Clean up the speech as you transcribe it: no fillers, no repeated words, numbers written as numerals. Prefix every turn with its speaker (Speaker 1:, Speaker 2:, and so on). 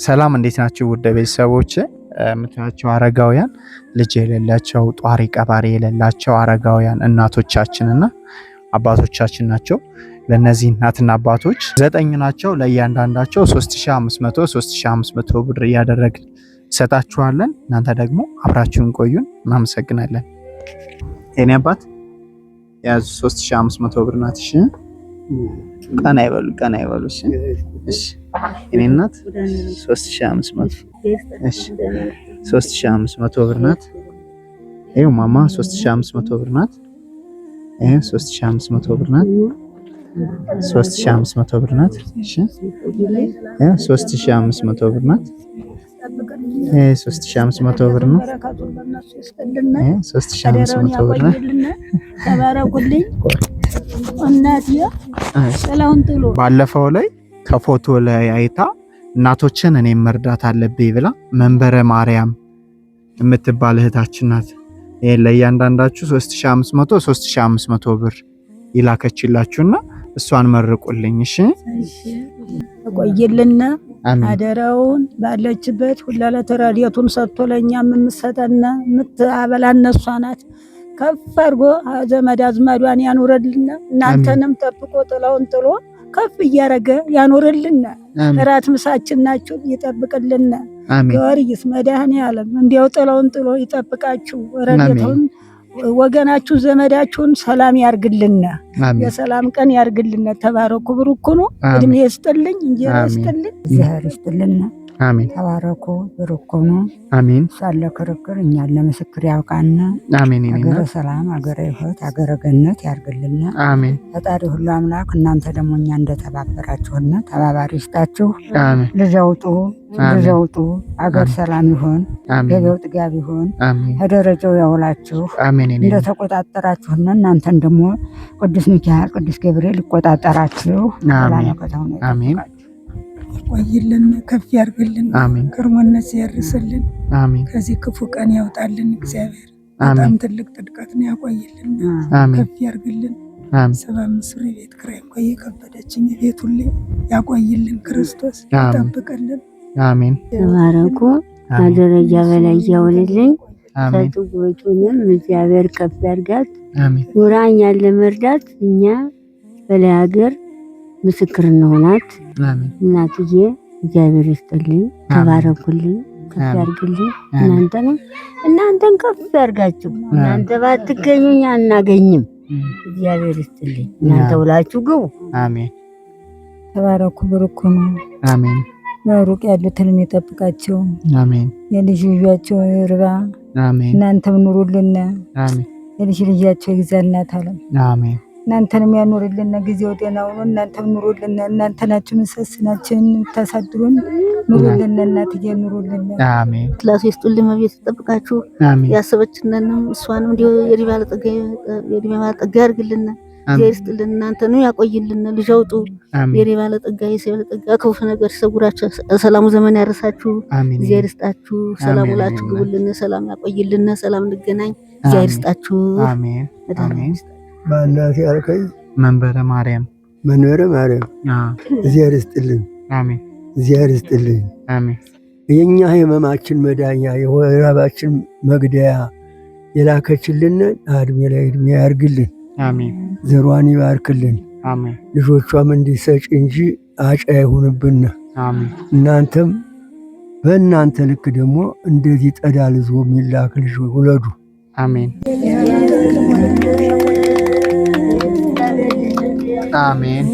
Speaker 1: ሰላም እንዴት ናችሁ? ውድ ቤተሰቦች የምታዩቸው አረጋውያን ልጅ የሌላቸው ጧሪ ቀባሪ የሌላቸው አረጋውያን እናቶቻችንና አባቶቻችን ናቸው። ለነዚህ እናትና አባቶች 9 ናቸው። ለእያንዳንዳቸው 3500 ብር እያደረግን ሰጣችኋለን። እናንተ ደግሞ አብራችሁን ቆዩን። እናመሰግናለን። የኔ አባት ያዙ 3500 ብር ናት። እሺ ቀና ይበሉ። እሺ የኔ እናት 3500 እሺ 3500 ብር ናት። ይኸው ማማ 3500 ብር ናት። ይሄ 3500 ብር ናት። 3500 ብር ናት። እሺ ይሄ 3500 ብር ናት። ይሄ 3500 ብር ነው። ይሄ 3500 ብር ናት።
Speaker 2: ተባረኩልኝ እናት ሰላም ጥሎ
Speaker 1: ባለፈው ላይ ከፎቶ ላይ አይታ እናቶችን እኔም መርዳት አለብኝ ብላ መንበረ ማርያም የምትባል እህታችን ናት። ይሄ ለእያንዳንዳችሁ 3500 ብር ይላከችላችሁና እሷን መርቁልኝ። እሺ
Speaker 2: ቆይልና አደራውን ባለችበት ሁላለ ተራዲያቱን ሰጥቶ ለኛም የምትሰጠና የምታበላን እሷ ናት። ከፍ አድርጎ ዘመድ አዝማዷን ያኑረልና እናንተንም ጠብቆ ጥላውን ጥሎ ከፍ እያረገ ያኖርልና እራት ምሳችን ናችሁ ይጠብቅልና ጊዮርጊስ መድኃኔዓለም እንዲያው ጥላውን ጥሎ ይጠብቃችሁ። ረድኤቱን ወገናችሁ ዘመዳችሁን ሰላም ያርግልና የሰላም ቀን ያርግልና። ተባረኩ ብሩክ ሁኑ። እድሜ ይስጥልኝ እንጀራ ይስጥልኝ ዘር ይስጥልና።
Speaker 1: አሜን።
Speaker 2: ተባረኩ ብሩክ ሁኑ።
Speaker 1: አሜን።
Speaker 2: ሳለ ክርክር እኛን ለምስክር ያውቃና።
Speaker 1: አሜን።
Speaker 2: አገረ ሰላም አገረ ሕይወት አገረ ገነት ያርግልና።
Speaker 1: አሜን።
Speaker 2: ፈጣሪ ሁሉ አምላክ እናንተ ደግሞ እኛ እንደተባበራችሁና ተባባሪ ይስጣችሁ።
Speaker 1: አሜን።
Speaker 2: ልጅ አውጡ አገር ሰላም ይሁን። ገበያው ጥጋብ ይሁን። ደረጃው ያውላችሁ። እንደተቆጣጠራችሁና እናንተን ደግሞ ቅዱስ ሚካኤል ቅዱስ ገብርኤል ይቆጣጠራችሁ። ሰላም ከተው ነው።
Speaker 1: አሜን።
Speaker 3: ቆይልን ከፍ ያርግልን። ከርሞነት ያርስልን። ከዚህ ክፉ ቀን ያውጣልን። እግዚአብሔር በጣም ትልቅ ጥድቀት ነው ያቆይልን። ከፍ ያርግልን። 75 ቤት ክራይ ቆይ ከበደችኝ ቤት ሁሌ ያቆይልን። ክርስቶስ ይጠብቅልን።
Speaker 1: አሜን።
Speaker 4: ተባረኩ። ደረጃ በላይ ያውልልኝ። ተጥቆቱንም እግዚአብሔር ከፍ ያርጋት። ኑራኛን ለመርዳት እኛ በላይ ሀገር ምስክር እንሆናት። እናትዬ እግዚአብሔር ይስጥልኝ። ተባረኩልኝ። ከፍ ያርግልኝ። እናንተን ከፍ ያርጋችሁ። እናንተ ባትገኙ እኛ አናገኝም። እግዚአብሔር ይስጥልኝ። እናንተ ውላችሁ ግቡ።
Speaker 1: አሜን።
Speaker 2: ተባረኩ ብሩክ ሁኑ።
Speaker 1: አሜን።
Speaker 2: በሩቅ ያሉትን የሚጠብቃቸው።
Speaker 1: አሜን።
Speaker 2: የልጅ ልጃቸው ይርባ።
Speaker 1: አሜን።
Speaker 2: እናንተም ኑሩልን።
Speaker 1: አሜን።
Speaker 2: የልጅ ልጃቸው ይግዛናት አለ።
Speaker 1: አሜን።
Speaker 2: እናንተንም ያኖርልን። ጊዜው ጤናው ነው። እናንተም ኑሩልን። እናንተ ናችሁ ምሰስናችን ታሳድሩን። ኑሩልን እናትዬ ኑሩልን።
Speaker 1: አሜን።
Speaker 4: ክላስ ይስጡልን። መቤት ተጠብቃችሁ ያሰበችነንም እሷንም እንዲሁ የዲባ ለጠጋ ያርግልን። እግዚአብሔር ይስጥልን። እናንተኑ ያቆይልን። ልጅ አውጡ። የዲባ ለጠጋ የሰው ለጠጋ ክፉ ነገር ይሰውራችሁ። ሰላሙ ዘመን ያርሳችሁ። እግዚአብሔር ይስጣችሁ። ሰላም ውላችሁ ግቡልን። ሰላም ያቆይልን። ሰላም እንገናኝ። እግዚአብሔር ይስጣችሁ።
Speaker 1: አሜን። አሜን።
Speaker 5: ማናት ያልከኝ?
Speaker 1: መንበረ ማርያም
Speaker 5: እግዚአብሔር ይስጥልን።
Speaker 1: አሜን።
Speaker 5: እግዚአብሔር ይስጥልን።
Speaker 1: አሜን።
Speaker 5: የኛ ህመማችን መዳኛ የራባችን መግደያ የላከችልን እድሜ ላይ እድሜ ያርግልን።
Speaker 1: አሜን።
Speaker 5: ዘሯን ይባርክልን።
Speaker 1: አሜን።
Speaker 5: ልጆቿም እንዲሰጭ እንጂ አጫ ይሁንብን።
Speaker 1: አሜን።
Speaker 5: እናንተም በእናንተ ልክ ደግሞ እንደዚህ ጠዳል ይዞ የሚላክ ልጅ ውለዱ።
Speaker 1: አሜን። አሜን።